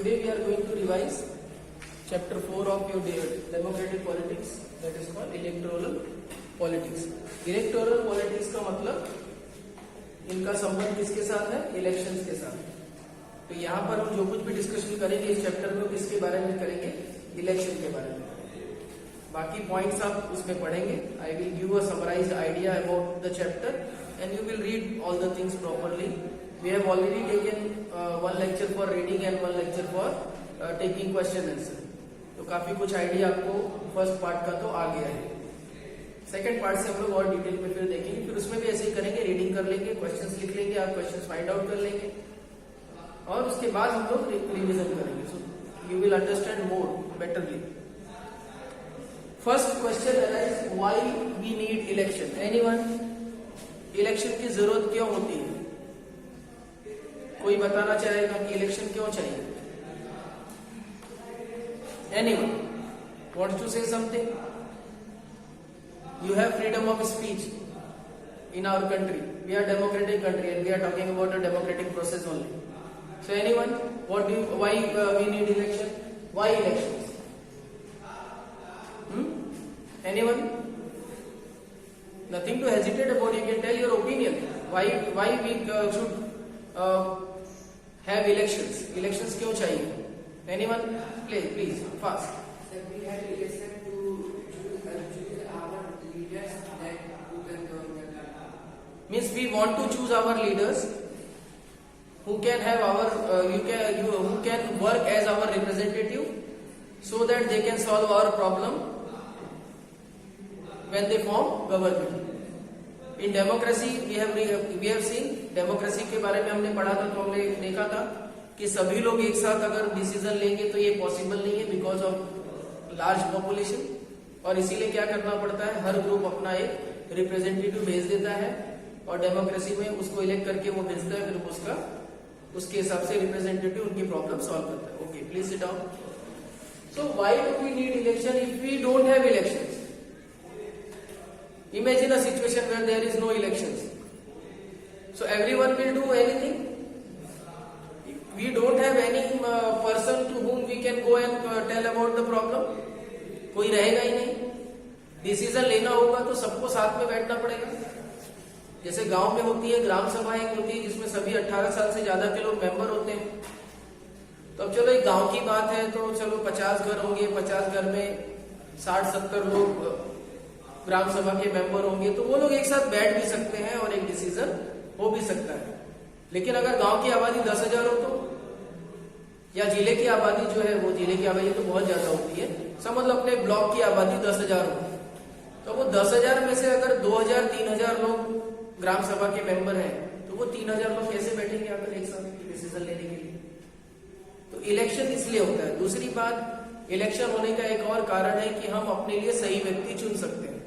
Today we are going to revise chapter 4 of your democratic politics, that is called electoral politics. Electoral politics का मतलब इनका संबंध किसके साथ है? इलेक्शंस के साथ. तो यहाँ पर हम जो कुछ भी डिस्कशन करेंगे इस चैप्टर में किसके बारे में करेंगे? इलेक्शन के बारे में. बाकी पॉइंट्स आप उसमें पढ़ेंगे. I will give a summarised idea about the chapter and you will read all the things properly. We have already taken one lecture for reading and one lecture for taking question answer. तो काफी कुछ idea आपको first part का तो आ गया है. Second part से हम लोग और डिटेल में फिर देखेंगे. फिर उसमें भी ऐसे ही करेंगे, रीडिंग कर लेंगे, क्वेश्चंस लिख लेंगे, आप क्वेश्चंस फाइंड आउट कर लेंगे और उसके बाद हम लोग रिविजन करेंगे. So you will understand more betterly. First question arise, why we need election? Anyone? Election की जरूरत क्यों होती है? कोई बताना चाहेगा कि इलेक्शन क्यों चाहिए? Anyone wants to say something? You have freedom of speech in our country. We are democratic country and we are talking about a democratic process only. So anyone, why we need election? Why elections? Anyone? Nothing to hesitate about. You can tell your opinion. Why we should have elections? Elections क्यों चाहिए? Anyone? Please, fast. Sir, we had election to choose our leaders that who can govern the country. Means we want to choose our leaders who can have who can work as our representative so that they can solve our problem when they form government. In democracy we have seen, democracy के बारे में हमने पढ़ा था तो हमने देखा था कि सभी लोग एक साथ अगर डिसीजन लेंगे तो ये पॉसिबल नहीं है बिकॉज ऑफ लार्ज पॉपुलेशन. और इसीलिए क्या करना पड़ता है, हर ग्रुप अपना एक रिप्रेजेंटेटिव भेज देता है और डेमोक्रेसी में उसको इलेक्ट करके वो भेजता है, फिर उसके हिसाब से रिप्रेजेंटेटिव उनकी प्रॉब्लम सॉल्व करता है. Okay, please sit down. So why do we need election if we don't have elections? Imagine a situation where there is no elections. So everyone will do anything. We don't have any person to whom we can go and tell about the problem. कोई रहेगा ही नहीं. Decision लेना होगा तो सबको साथ में बैठना पड़ेगा. जैसे गांव में होती है ग्राम सभा एक होती है जिसमें सभी 18 साल से ज्यादा के लोग मेंबर होते हैं. तो अब चलो एक गांव की बात है तो चलो 50 घर होंगे, 50 घर में 60-70 लोग ग्राम सभा के मेंबर होंगे तो वो लोग एक साथ बैठ भी सकते हैं और एक डिसीजन हो भी सकता है. लेकिन अगर गांव की आबादी 10,000 हो तो, या जिले की आबादी जो है वो जिले की आबादी तो बहुत ज्यादा होती है, समझ लो अपने ब्लॉक की आबादी 10,000 हो, तो वो 10,000 में से अगर 2,000-3,000 लोग ग्राम सभा के मेंबर हैं तो वो 3,000 लोग कैसे बैठेंगे आकर एक साथ डिसीजन लेने के लिए? तो इलेक्शन इसलिए होता है. दूसरी बात, इलेक्शन होने का एक और कारण है कि हम अपने लिए सही व्यक्ति चुन सकते हैं.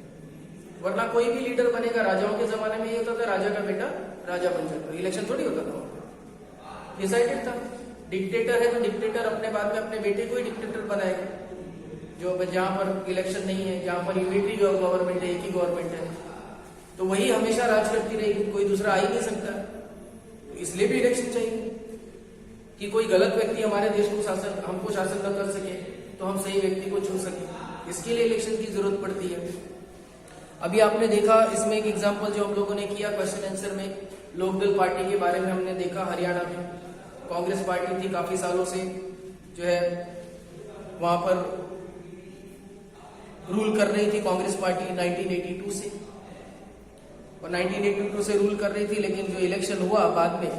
वरना कोई भी लीडर बनेगा, राजाओं के जमाने में ये होता था राजा का बेटा राजा बन जाता, इलेक्शन थोड़ी होता था, डिसाइडेड था. डिक्टेटर है तो डिक्टेटर अपने बाद में अपने बेटे को ही डिक्टेटर बनाएगा. जो जहां पर इलेक्शन नहीं है, जहां पर यूनिटरी गवर्नमेंट है, एक ही गवर्नमेंट है, तो वही हमेशा राज करती रहेगी, कोई दूसरा आ ही नहीं सकता. तो इसलिए भी इलेक्शन चाहिए कि कोई गलत व्यक्ति हमारे देश को हमको शासन न कर सके तो हम सही व्यक्ति को चुन सके. इसके लिए इलेक्शन की जरूरत पड़ती है. अभी आपने देखा इसमें एक एग्जांपल जो हम लोगों ने किया क्वेश्चन आंसर में, लोकदल पार्टी के बारे में हमने देखा. हरियाणा में कांग्रेस पार्टी थी काफी सालों से जो है वहां पर रूल कर रही थी कांग्रेस पार्टी 1982 से, और 1982 से रूल कर रही थी. लेकिन जो इलेक्शन हुआ बाद में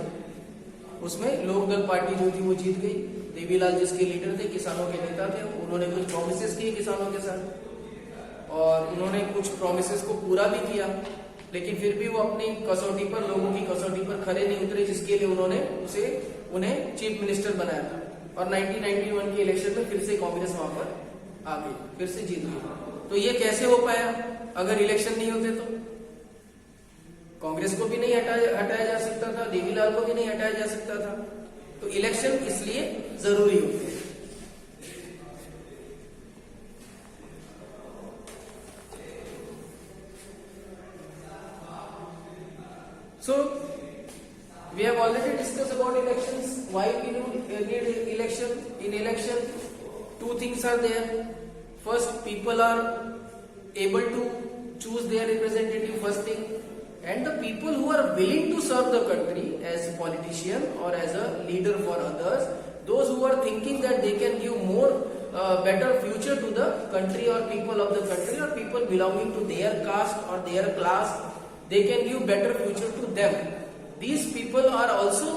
उसमें लोकदल पार्टी जो थी वो जीत गई. देवीलाल जिसके लीडर थे, किसानों के नेता थे, उन्होंने कुछ प्रोमिसेस किए किसानों के साथ और उन्होंने कुछ प्रोमिसेस को पूरा भी किया. लेकिन फिर भी वो अपनी कसौटी पर, लोगों की कसौटी पर खरे नहीं उतरे, जिसके लिए उन्होंने उन्हें चीफ मिनिस्टर बनाया था. और 1991 के इलेक्शन में फिर से कांग्रेस वहां पर आ गई, फिर से जीत गई. तो ये कैसे हो पाया? अगर इलेक्शन नहीं होते तो कांग्रेस को भी नहीं हटाया जा सकता था, देवीलाल को भी नहीं हटाया जा सकता था. तो इलेक्शन इसलिए जरूरी होते हैं. So we have already discussed about elections. why we need election? In election, two things are there. First, people are able to choose their representative, first thing, and the people who are willing to serve the country as politician or as a leader for others, those who are thinking that they can give more better future to the country or people of the country or people belonging to their caste or their class, they can give better future to them. These people are also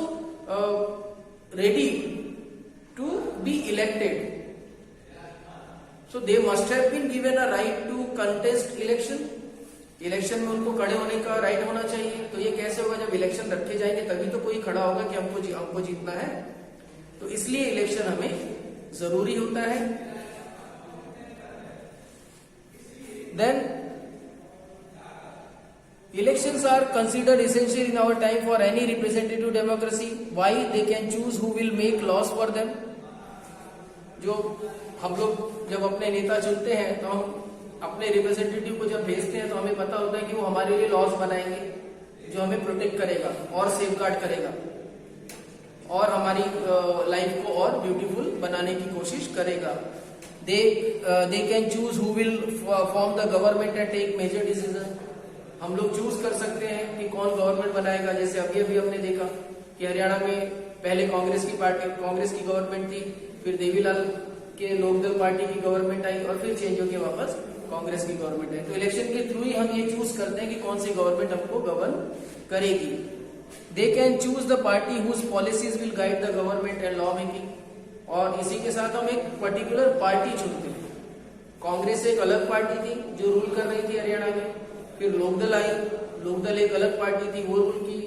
ready to be elected. So they must have been given a right to contest election. Election में उनको खड़े होने का right होना चाहिए. तो ये कैसे होगा? जब इलेक्शन रखे जाएंगे तभी तो कोई खड़ा होगा कि हमको जीतना है. तो इसलिए इलेक्शन हमें जरूरी होता है. Then elections are considered essential in our time for any representative democracy. Why? They can choose who will make laws for them. जो हम लोग जब अपने नेता चुनते हैं तो हम अपने रिप्रेजेंटेटिव को जब भेजते हैं तो हमें पता होता है कि वो हमारे लिए लॉज बनाएंगे जो हमें प्रोटेक्ट करेगा और सेफगार्ड करेगा और हमारी लाइफ को और ब्यूटीफुल बनाने की कोशिश करेगा. They can choose who will form the government and take major decisions. हम लोग चूज कर सकते हैं कि कौन गवर्नमेंट बनाएगा. जैसे अभी हमने देखा कि हरियाणा में पहले कांग्रेस की गवर्नमेंट थी, फिर देवीलाल के लोकदल पार्टी की गवर्नमेंट आई और फिर चेंज होकर वापस कांग्रेस की गवर्नमेंट आई. तो इलेक्शन के थ्रू ही हम ये चूज करते हैं कि कौन सी गवर्नमेंट हमको गवर्न करेगी. They can choose the party whose policies will guide the government and law making. और इसी के साथ हम एक पर्टिकुलर पार्टी चुनते हैं. कांग्रेस एक अलग पार्टी थी जो रूल कर रही थी हरियाणा में, फिर लोकदल आई, लोकदल एक अलग पार्टी थी वो रूल की,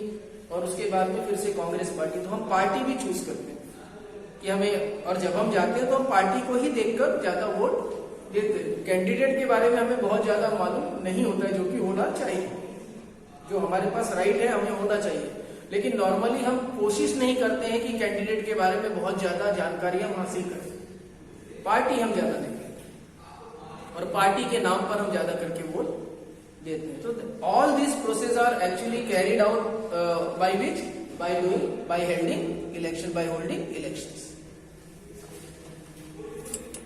और उसके बाद में फिर से कांग्रेस पार्टी. तो हम पार्टी भी चूज करते हैं कि हमें, और जब हम जाते हैं तो हम पार्टी को ही देखकर ज्यादा वोट देते हैं. कैंडिडेट के बारे में हमें बहुत ज्यादा मालूम नहीं होता है, जो कि होना चाहिए. जो हमारे पास राइट है हमें होना चाहिए, लेकिन नॉर्मली हम कोशिश नहीं करते हैं कि कैंडिडेट के बारे में बहुत ज्यादा जानकारी हम हासिल करें. पार्टी हम ज्यादा देखते हैं और पार्टी के नाम पर हम ज्यादा करके वोट देते हैं. तो all this process are actually carried out by which? by holding elections.